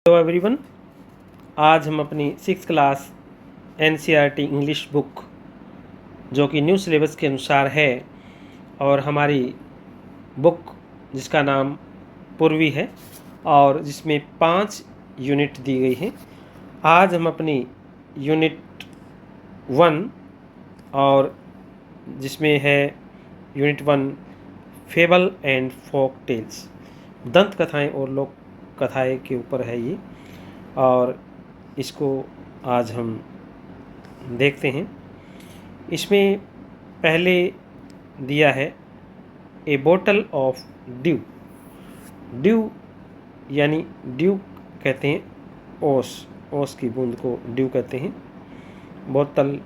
Hello everyone. आज हम अपनी 6th class NCERT English book जो कि न्यू सिलेबस के अनुसार है और हमारी बुक जिसका नाम पूर्वी है और जिसमें 5 यूनिट दी गई हैं। आज हम अपनी यूनिट 1 और जिसमें है unit 1 fable and folk tales, दंत कथाएँ और लोक कथाएँ के ऊपर है ये, और इसको आज हम देखते हैं। इसमें पहले दिया है ए बोटल ऑफ ड्यू। ड्यू यानी ड्यू कहते हैं ओस की बूंद को ड्यू कहते हैं। बोतल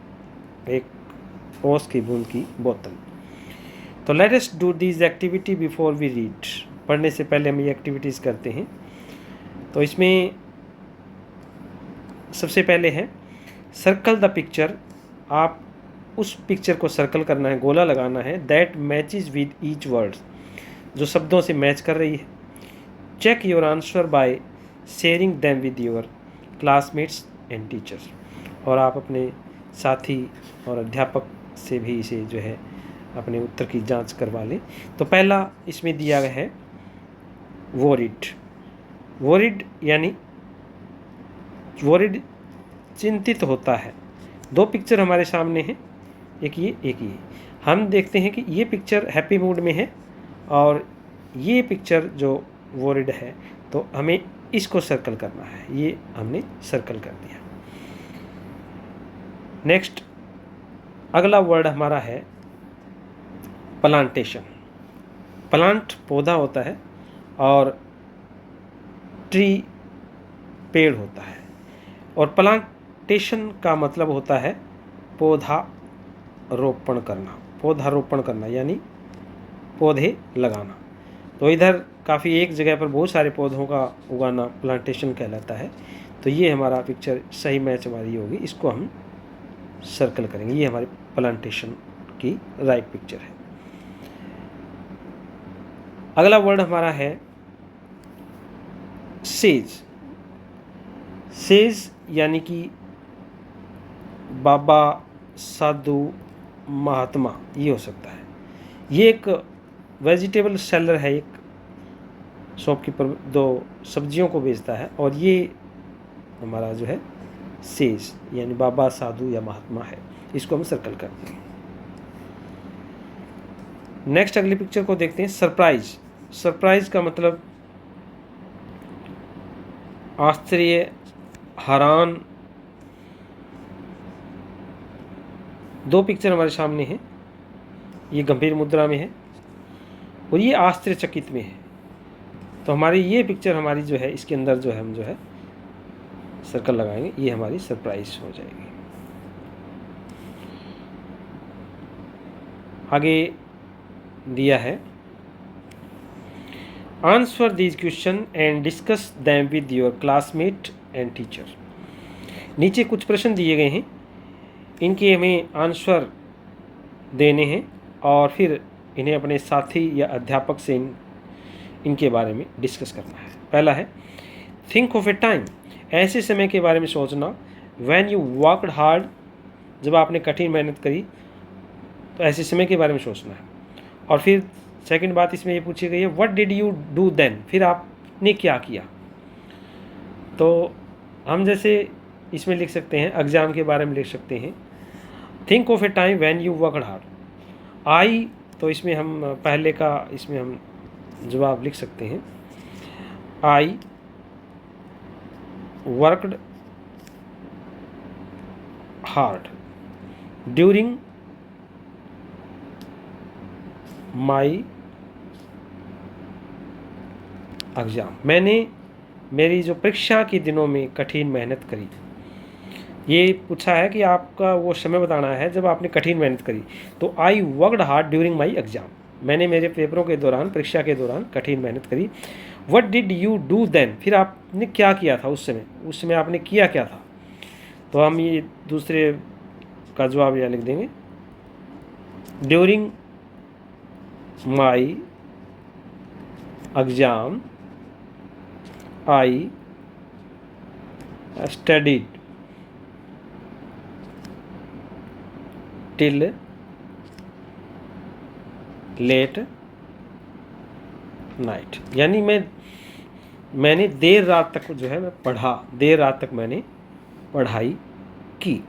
एक ओस की बूंद की बोतल। तो let us do this activity before we read. पढ़ने से पहले हम ये एक्टिविटीज़ करते हैं। तो इसमें सबसे पहले है सर्कल द पिक्चर। आप उस पिक्चर को सर्कल करना है, गोला लगाना है, that matches with each word, जो शब्दों से मैच कर रही है। Check your answer by sharing them with your classmates and teachers. और आप अपने साथी और अध्यापक से भी इसे जो है अपने उत्तर की जांच करवा लें। तो पहला इसमें दिया गया है वोरिड। वोरिड यानी वोरिड चिंतित होता है। दो पिक्चर हमारे सामने हैं, एक ये। हम देखते हैं कि ये पिक्चर हैप्पी मूड में है और ये पिक्चर जो वोरिड है, तो हमें इसको सर्कल करना है। ये हमने सर्कल कर दिया। नेक्स्ट अगला वर्ड हमारा है प्लांटेशन। प्लांट पौधा होता है और ट्री पेड़ होता है, और प्लांटेशन का मतलब होता है पौधारोपण करना यानी पौधे लगाना। तो इधर काफ़ी एक जगह पर बहुत सारे पौधों का उगाना प्लांटेशन कहलाता है। तो ये हमारा पिक्चर सही मैच हमारी होगी, इसको हम सर्कल करेंगे। ये हमारी प्लांटेशन की राइट पिक्चर है। अगला वर्ड हमारा है सेज। सेज यानी कि बाबा, साधु, महात्मा, ये हो सकता है। ये एक वेजिटेबल सेलर है, एक शॉपकीपर दो सब्जियों को बेचता है, और ये हमारा जो है सेज यानी बाबा, साधु या महात्मा है। इसको हम सर्कल करते हैं। नेक्स्ट अगली पिक्चर को देखते हैं सरप्राइज। सरप्राइज का मतलब आश्चर्य, हैरान। दो पिक्चर हमारे सामने हैं, ये गंभीर मुद्रा में है और ये आश्चर्यचकित में है। तो हमारी ये पिक्चर हमारी जो है, इसके अंदर जो है हम जो है सर्कल लगाएंगे, ये हमारी सरप्राइज हो जाएगी। आगे दिया है answer this question and discuss them with your classmate and teacher. नीचे कुछ प्रश्न दिए गए हैं, इनके हमें आंसर देने हैं और फिर इन्हें अपने साथी या अध्यापक से इनके बारे में डिस्कस करना है। पहला है थिंक ऑफ ए टाइम। ऐसे समय के बारे में सोचना। व्हेन यू वर्कड हार्ड, जब आपने कठिन मेहनत करी, तो ऐसे समय के बारे में सोचना है। और फिर सेकंड बात इसमें ये पूछी गई है what did you do then, फिर आपने क्या किया। तो हम जैसे इसमें लिख सकते हैं, एग्ज़ाम के बारे में लिख सकते हैं think of a time when you worked hard. I, तो इसमें हम पहले का इसमें हम जवाब लिख सकते हैं, I worked hard during my exam. मैंने मेरी जो परीक्षा के दिनों में कठिन मेहनत करी। ये पूछा है कि आपका वो समय बताना है जब आपने कठिन मेहनत करी। तो आई worked hard during my exam, मैंने मेरे पेपरों के दौरान, परीक्षा के दौरान कठिन मेहनत करी। What did you do then, फिर आपने क्या किया था उस समय आपने किया क्या था। तो हम ये दूसरे का जवाब यहाँ लिख देंगे, during my exam I studied till late night, यानी मैंने देर रात तक जो है मैं पढ़ा, देर रात तक मैंने पढ़ाई की,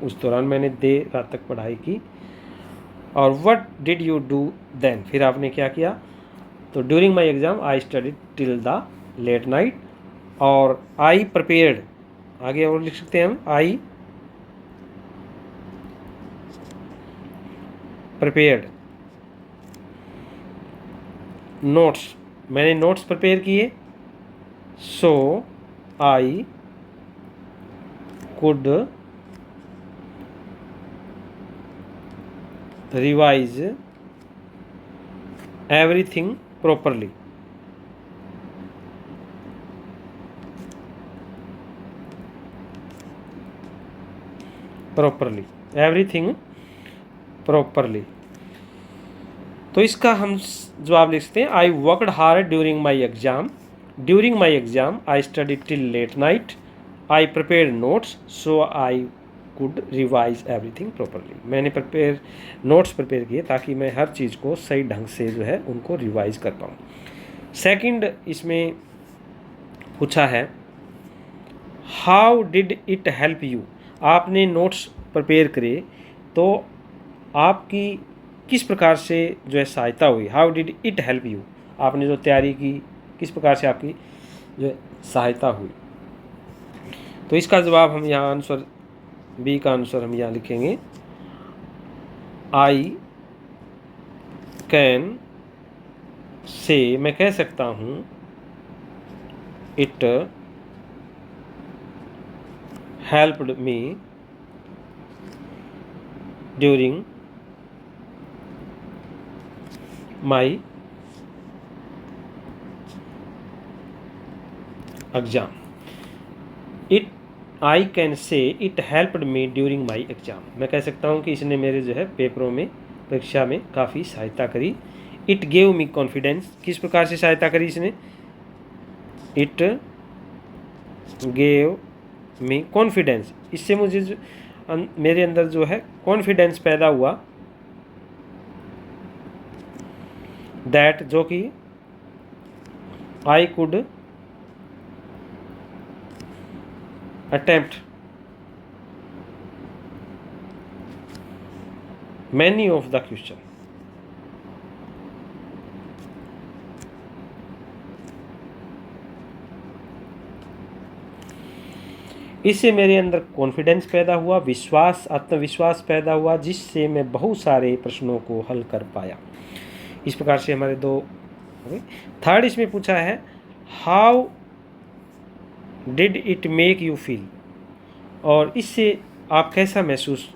उस दौरान मैंने देर रात तक पढ़ाई की। और what did you do then, फिर आपने क्या किया? तो during my exam I studied till the late night. और आई प्रिपेयर्ड, आगे और लिख सकते हैं हम, आई प्रिपेयर्ड नोट्स, मैंने नोट्स प्रिपेयर किए। So I could revise everything properly. Everything properly. तो इसका हम जवाब लिख सकते हैं, I worked hard during my exam. During my exam I study till late night. I prepare notes so I could revise everything properly. मैंने notes prepare किए ताकि मैं हर चीज़ को सही ढंग से जो है उनको रिवाइज कर पाऊँ। सेकंड इसमें पूछा है, how did it help you. आपने नोट्स प्रिपेयर करे तो आपकी किस प्रकार से जो है सहायता हुई। How did it help you, आपने जो तैयारी की किस प्रकार से आपकी जो है सहायता हुई। तो इसका जवाब हम यहाँ आंसर बी का आंसर हम यहाँ लिखेंगे, आई कैन से, मैं कह सकता हूँ, it helped me during my exam. It I can say it helped me during my exam, मैं कह सकता हूँ कि इसने मेरे जो है पेपरों में, परीक्षा में काफ़ी सहायता करी। इट गेव मी कॉन्फिडेंस, किस प्रकार से सहायता करी इसने? इट गेव मी कॉन्फिडेंस, इससे मुझे मेरे अंदर जो है कॉन्फिडेंस पैदा हुआ। दैट, जो कि I could attempt many of the question। इससे मेरे अंदर कॉन्फिडेंस पैदा हुआ, विश्वास, आत्मविश्वास पैदा हुआ, जिससे मैं बहुत सारे प्रश्नों को हल कर पाया। इस प्रकार से हमारे दो हो गए। थर्ड इसमें पूछा है, how did it make you feel, और इससे आप कैसा महसूस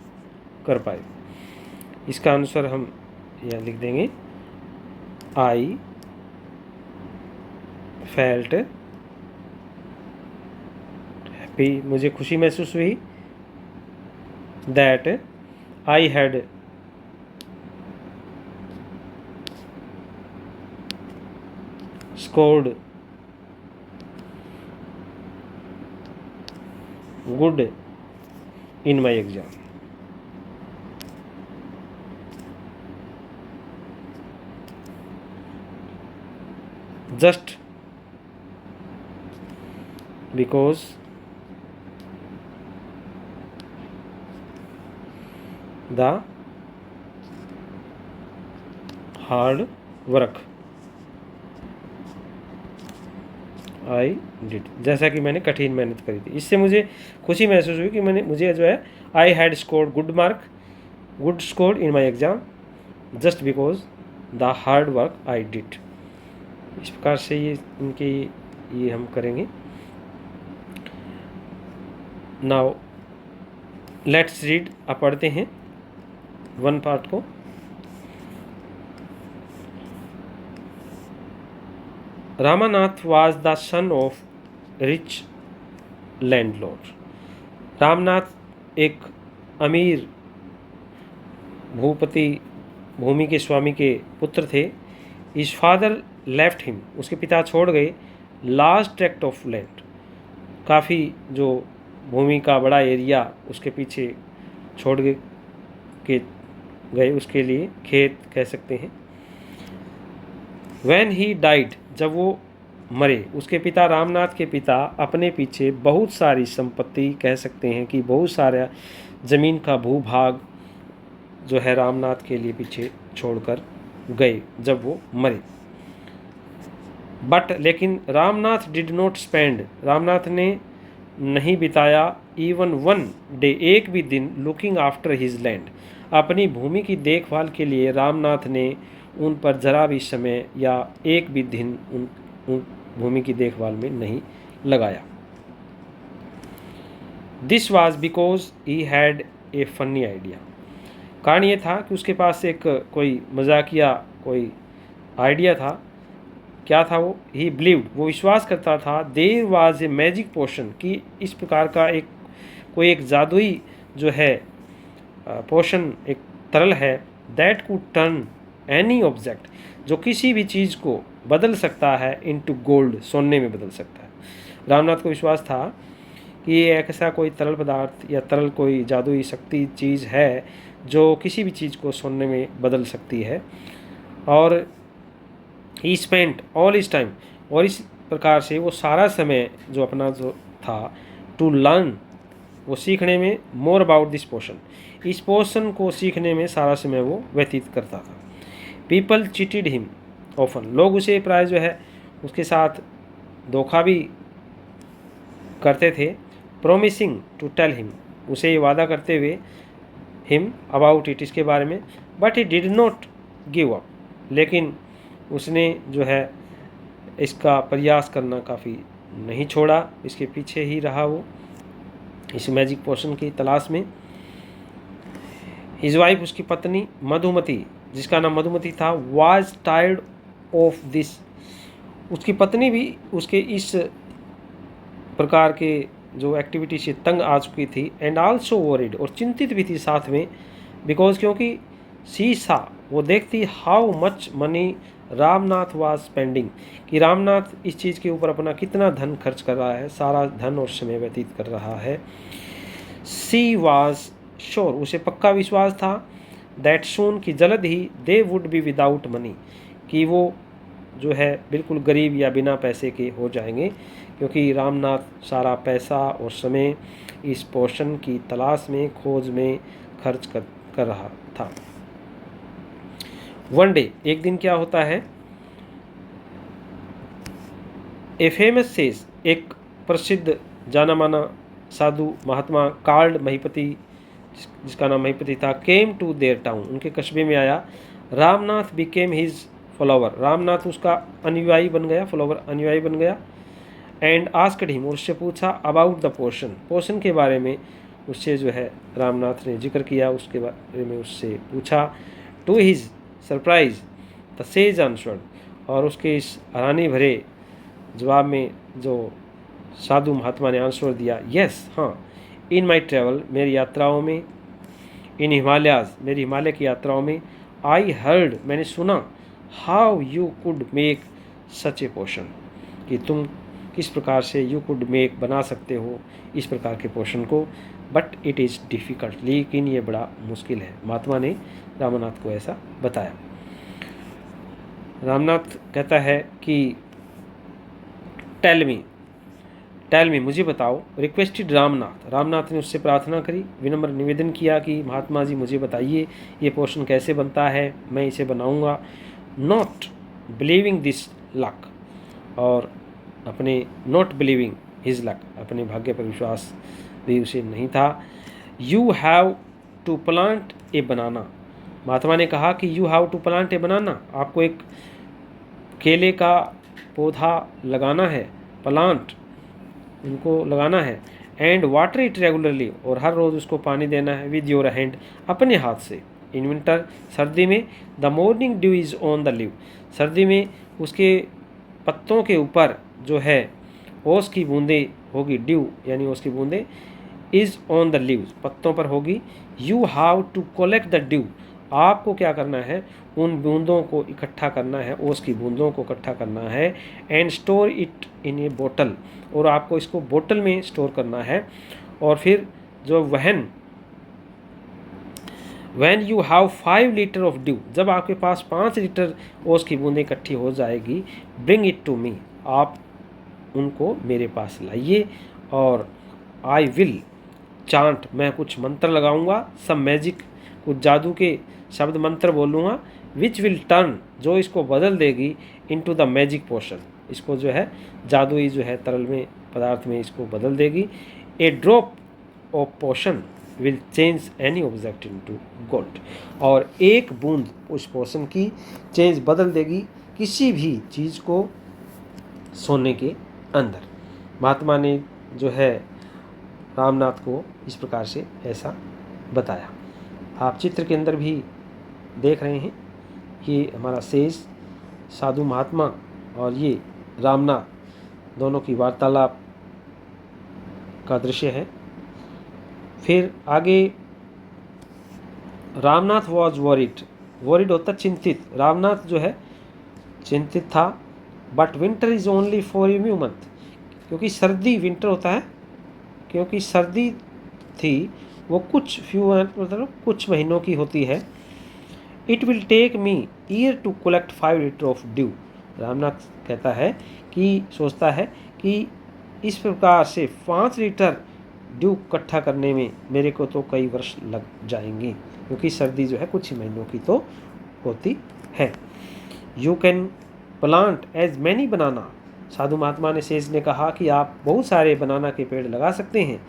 कर पाए। इसका आंसर हम यहाँ लिख देंगे, आई फेल्ट हैप्पी, मुझे खुशी महसूस हुई। That I had scored good in my exam। just because the hard work I did, जैसा कि मैंने कठिन मेहनत करी थी। इससे मुझे खुशी महसूस हुई कि मुझे जो है I had scored good score in my exam just because the hard work I did. इस प्रकार से ये हम करेंगे। नाउ लेट्स रीड, अब पढ़ते हैं वन पार्ट को। Ramanath was the son of rich landlord। Ramnath एक अमीर भूमि के स्वामी के पुत्र थे। His father left him, उसके पिता छोड़ गए लार्ज ट्रैक्ट ऑफ लैंड, काफ़ी जो भूमि का बड़ा एरिया उसके पीछे छोड़ के गए, उसके लिए खेत कह सकते हैं। When he died, जब वो मरे, उसके पिता रामनाथ के पिता अपने पीछे बहुत सारी संपत्ति कह सकते हैं कि बहुत सारा ज़मीन का भूभाग जो है रामनाथ के लिए पीछे छोड़कर गए जब वो मरे। बट लेकिन Ramnath did not spend, Ramnath ने नहीं बिताया इवन वन डे, एक भी दिन, लुकिंग आफ्टर हिज लैंड, अपनी भूमि की देखभाल के लिए रामनाथ ने उन पर जरा भी समय या एक भी दिन उन भूमि की देखभाल में नहीं लगाया। This was because he had a funny idea, कारण ये था कि उसके पास एक कोई मजाकिया कोई आइडिया था। क्या था वो? ही बिलीव्ड, वो विश्वास करता था, there was a magic potion, कि इस प्रकार का कोई एक जादुई जो है पोशन, एक तरल है, that could turn any object, जो किसी भी चीज़ को बदल सकता है, इनटू गोल्ड, सोने में बदल सकता है। रामनाथ को विश्वास था कि ये ऐसा कोई तरल पदार्थ या तरल कोई जादुई शक्ति चीज़ है जो किसी भी चीज़ को सोने में बदल सकती है। और ही स्पेंट ऑल इस टाइम, और इस प्रकार से वो सारा समय जो अपना जो था, टू लर्न, वो सीखने में, मोर अबाउट दिस पोर्शन, इस पोर्शन को सीखने में सारा समय वो व्यतीत करता था। पीपल चीटेड हिम ऑफन, लोग उसे प्राय जो है उसके साथ धोखा भी करते थे। प्रोमिसिंग टू टेल हिम, उसे वादा करते हुए, हिम अबाउट इट, इसके बारे में, but he did not give up, लेकिन उसने जो है इसका प्रयास करना काफ़ी नहीं छोड़ा, इसके पीछे ही रहा वो इस मैजिक पोर्शन की तलाश में। हिज वाइफ, उसकी पत्नी मधुमती, जिसका नाम मधुमती था, वाज टायर्ड ऑफ दिस, उसकी पत्नी भी उसके इस प्रकार के जो एक्टिविटी से तंग आ चुकी थी। एंड आल्सो वरीड, और चिंतित भी थी साथ में, बिकॉज क्योंकि सी सा, वो देखती how much money Ramnath was spending, कि रामनाथ इस चीज़ के ऊपर अपना कितना धन खर्च कर रहा है, सारा धन और समय व्यतीत कर रहा है। सी वाज श्योर, उसे पक्का विश्वास था, दैट सून, कि जल्द ही, they would be without money, कि वो जो है बिल्कुल गरीब या बिना पैसे के हो जाएंगे, क्योंकि रामनाथ सारा पैसा और समय इस पोर्शन की तलाश में, खोज में खर्च कर रहा था। वन डे, एक दिन क्या होता है, ए फेमस सेज, एक प्रसिद्ध जाना माना साधु महात्मा कार्ड महिपति, जिसका नाम महिपति था, केम टू देयर टाउन, उनके कस्बे में आया। Ramnath became his follower, Ramnath उसका अनुयायी बन गया, फॉलोवर अनुयायी बन गया। एंड आस्क्ड हिम, उससे पूछा, अबाउट द पोर्शन, पोर्शन के बारे में उससे जो है रामनाथ ने जिक्र किया, उसके बारे में उससे पूछा। To his surprise the sage answered, और उसके इस हैरानी भरे जवाब में जो साधु महात्मा ने आंसर दिया, यस, हाँ, इन माई ट्रैवल, मेरी यात्राओं में, इन हिमालयाज, मेरी हिमालय की यात्राओं में, आई हर्ड, मैंने सुना, how you could make such A portion, कि तुम किस प्रकार से यू कुड मेक, बना सकते हो इस प्रकार के पोर्शन को, बट इट इज़ डिफ़िकल्ट, लेकिन ये बड़ा मुश्किल है। महात्मा ने रामनाथ को ऐसा बताया। रामनाथ कहता है कि टेल मी, मुझे बताओ। रिक्वेस्टेड रामनाथ, रामनाथ ने उससे प्रार्थना करी, विनम्र निवेदन किया कि महात्मा जी मुझे बताइए ये पोर्शन कैसे बनता है, मैं इसे बनाऊंगा। नॉट बिलीविंग दिस लक, और अपने नॉट बिलीविंग हिज लक, अपने भाग्य पर विश्वास भी उसे नहीं था। You have to plant A बनाना, महात्मा ने कहा कि you have to plant A बनाना, आपको एक केले का पौधा लगाना है, प्लांट उनको लगाना है। एंड वाटर इट रेगुलरली, और हर रोज़ उसको पानी देना है, विद योर हैंड, अपने हाथ से। इन विंटर, सर्दी में, the morning due is on the leave, सर्दी में उसके पत्तों के ऊपर जो है ओस की बूंदें होगी, ड्यू यानी ओस की बूंदें, इज़ ऑन द लीव्स, पत्तों पर होगी। You have to collect the dew, आपको क्या करना है, उन बूंदों को इकट्ठा करना है, ओस की बूंदों को इकट्ठा करना है, एंड स्टोर इट इन ए बोतल, और आपको इसको बोतल में स्टोर करना है। और फिर जो when you have 5 litre of due, जब आपके पास 5 लीटर ओस की बूंदें इकट्ठी हो जाएगी, ब्रिंग इट टू मी, आप उनको मेरे पास लाइए, और आई विल चांट, मैं कुछ मंत्र लगाऊंगा, सब मैजिक, कुछ जादू के शब्द मंत्र बोलूँगा, विच विल टर्न, जो इसको बदल देगी, इनटू द मैजिक पोशन, इसको जो है जादुई जो है तरल में पदार्थ में इसको बदल देगी। A drop of potion will change any object into gold, और एक बूंद उस पोशन की चेंज बदल देगी किसी भी चीज़ को सोने के अंदर। महात्मा ने जो है रामनाथ को इस प्रकार से ऐसा बताया। आप चित्र के अंदर भी देख रहे हैं, ये हमारा सेज साधु महात्मा और ये रामनाथ दोनों की वार्तालाप का दृश्य है। फिर आगे, रामनाथ वॉज वॉरिड, वॉरिड होता चिंतित, रामनाथ जो है चिंतित था। But winter is only for a few month, क्योंकि सर्दी, विंटर होता है क्योंकि सर्दी थी, वो कुछ फ्यू मतलब कुछ महीनों की होती है। It will take me year to collect 5 litre of dew, Ramnath कहता है कि सोचता है कि इस प्रकार से 5 लीटर ड्यू इकट्ठा करने में मेरे को तो कई वर्ष लग जाएंगे, क्योंकि सर्दी जो है कुछ ही महीनों की तो होती है। You can plant as many banana, साधु महात्मा ने सेज ने कहा कि आप बहुत सारे बनाना के पेड़ लगा सकते हैं,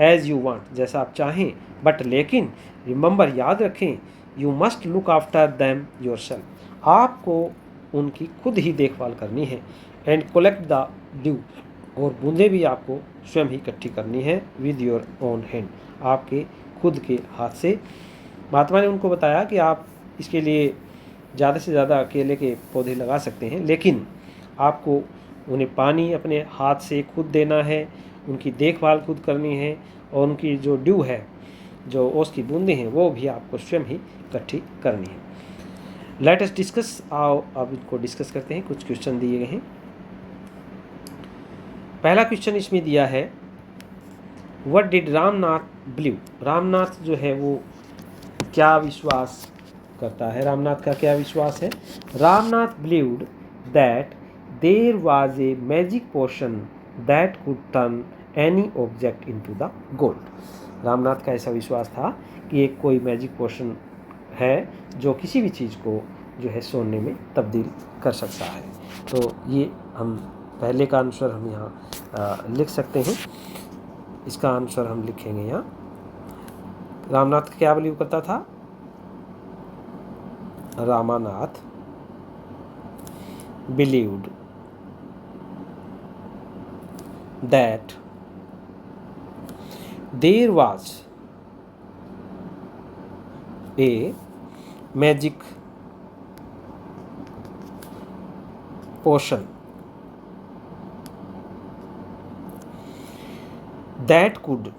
एज यू वांट, जैसा आप चाहें, बट लेकिन रिमेंबर, याद रखें, you must look after them yourself, आपको उनकी खुद ही देखभाल करनी है, एंड कलेक्ट द ड्यू, और बूंदें भी आपको स्वयं ही इकट्ठी करनी है, विद योर ओन हैंड, आपके खुद के हाथ से। महात्मा ने उनको बताया कि आप इसके लिए ज़्यादा से ज़्यादा केले के पौधे लगा सकते हैं, लेकिन आपको उन्हें पानी अपने हाथ से खुद देना है, उनकी देखभाल खुद करनी है, और उनकी जो ड्यू है, जो ओस की बूंदें हैं, वो भी आपको स्वयं ही इकट्ठी करनी है। लेट अस डिस्कस, आओ अब इनको डिस्कस करते हैं। कुछ क्वेश्चन दिए गए हैं। पहला क्वेश्चन इसमें दिया है, what did Ramnath believe, Ramnath जो है वो क्या विश्वास करता है, रामनाथ का क्या विश्वास है। Ramnath believed that there was a magic potion that could turn any object into the gold, Ramnath का ऐसा विश्वास था कि एक कोई मैजिक पोशन है जो किसी भी चीज़ को जो है सोने में तब्दील कर सकता है। तो ये हम पहले का आंसर हम यहाँ लिख सकते हैं, इसका आंसर हम लिखेंगे यहाँ। रामनाथ क्या बिलीव करता था, Ramanath believed that there was a magic potion that could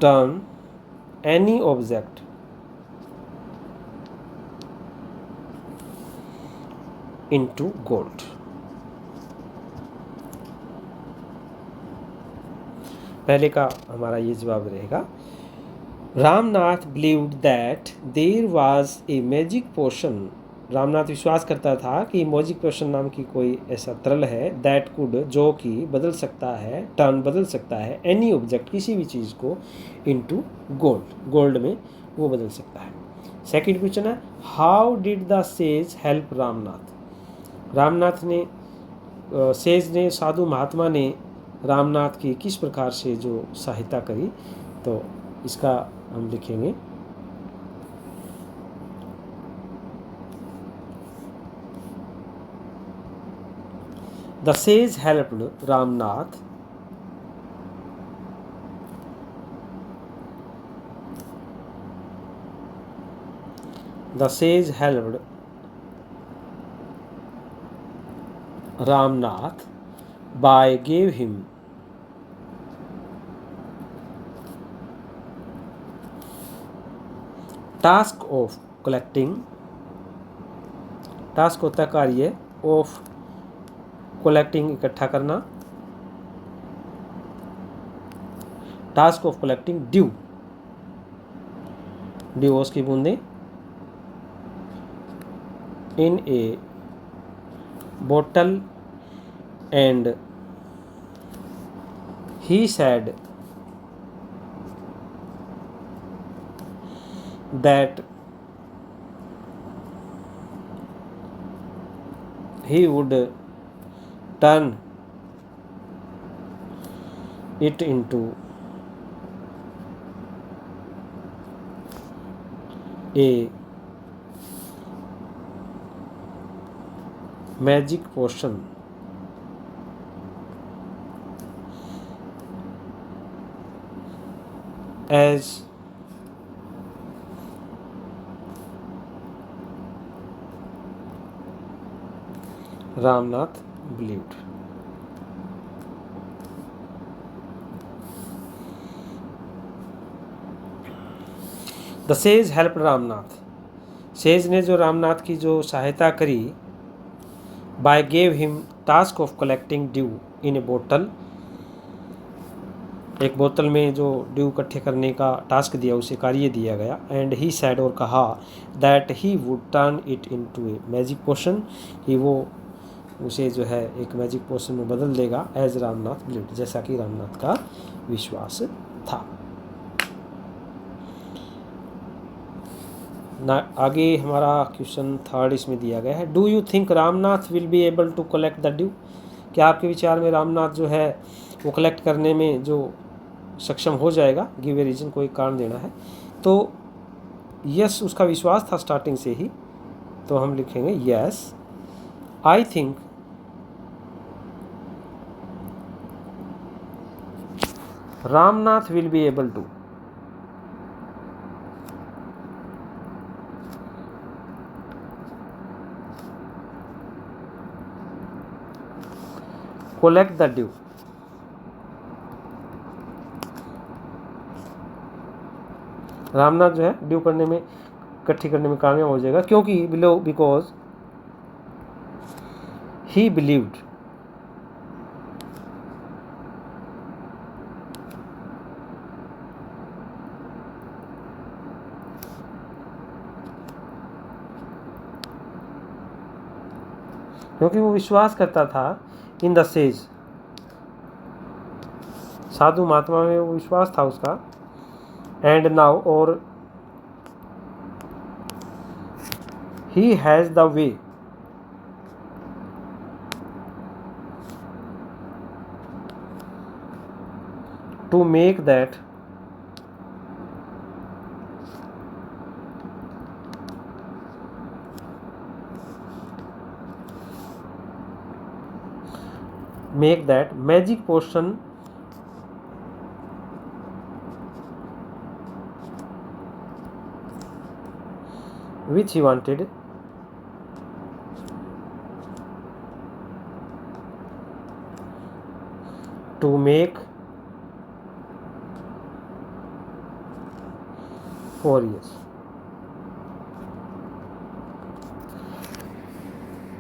turn any object into gold। पहले का हमारा ये जवाब रहेगा, Ramnath believed that there was a magic potion, Ramnath विश्वास करता था कि मैजिक पोशन नाम की कोई ऐसा तरल है, दैट कुड, जो कि बदल सकता है, टर्न बदल सकता है, एनी ऑब्जेक्ट, किसी भी चीज़ को, इनटू गोल्ड, गोल्ड में वो बदल सकता है। सेकंड क्वेश्चन है, how did the sage help Ramnath, Ramnath ने सेज ने, साधु महात्मा ने रामनाथ की किस प्रकार से जो सहायता करी, तो इसका हम लिखेंगे, the sage helped Ramnath the sage helped Ramnath by gave him task of collecting, task होता है कार्य, ऑफ कलेक्टिंग इकट्ठा करना, टास्क ऑफ कलेक्टिंग ड्यू, ड्यूस की बूंदें, इन ए बोतल and he said that he would turn it into a magic potion as Ramnath believed. The sage helped Ramnath. Says ने जो रामनाथ की जो सहायता करी, by gave him task of collecting dew in a bottle, एक बोतल में जो ड्यू इकट्ठे करने का टास्क दिया, उसे कार्य दिया गया। एंड ही सैड, और कहा, that he would turn it into a magic potion, कि वो उसे जो है एक मैजिक पोशन में बदल देगा, एज रामनाथ बिलीव्ड, जैसा कि रामनाथ का विश्वास था। आगे हमारा क्वेश्चन 3 इसमें दिया गया है, do you think Ramnath will be able to collect the dew, क्या आपके विचार में रामनाथ जो है वो कलेक्ट करने में जो सक्षम हो जाएगा, गिव ए रीजन, कोई कारण देना है। तो यस उसका विश्वास था स्टार्टिंग से ही, तो हम लिखेंगे yes I think Ramnath will be able to collect the due, Ramnath जो है ड्यू करने में, इकट्ठी करने में कामयाब हो जाएगा, क्योंकि बिकॉज ही बिलीव्ड, क्योंकि वो विश्वास करता था, इन द सेज, साधु महात्मा में वो विश्वास था उसका, एंड नाउ, और he has the way to make that magic potion which he wanted to make for years।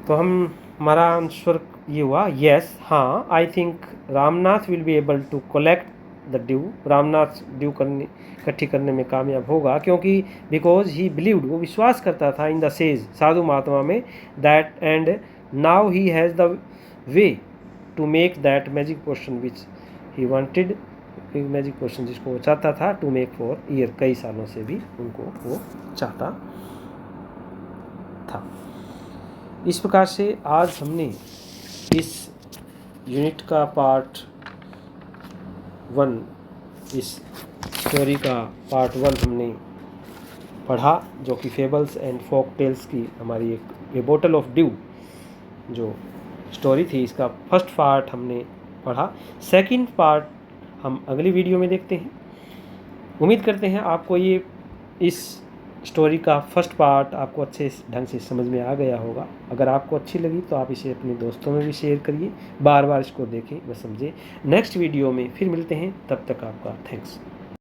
तो हमारा आंसर ये हुआ यस, हाँ, I think Ramnath will be able to collect the dew, Ramnath dew करने, इकट्ठी करने में कामयाब होगा, क्योंकि बिकॉज ही बिलीव्ड, वो विश्वास करता था, इन द सेज, साधु महात्मा में, that and now he has the way to make that magic potion which he wanted, magic potion जिसको वो चाहता था, टू मेक फॉर ईयर, कई सालों से भी उनको वो चाहता था। इस प्रकार से आज हमने इस यूनिट का पार्ट 1, इस स्टोरी का पार्ट 1 हमने पढ़ा, जो कि फेबल्स एंड फोक टेल्स की हमारी एक ए बोटल ऑफ ड्यू जो स्टोरी थी, इसका फर्स्ट पार्ट हमने पढ़ा। सेकंड पार्ट हम अगली वीडियो में देखते हैं। उम्मीद करते हैं आपको ये इस स्टोरी का फर्स्ट पार्ट आपको अच्छे ढंग से समझ में आ गया होगा। अगर आपको अच्छी लगी तो आप इसे अपने दोस्तों में भी शेयर करिए, बार बार इसको देखें व समझें। नेक्स्ट वीडियो में फिर मिलते हैं, तब तक आपका थैंक्स।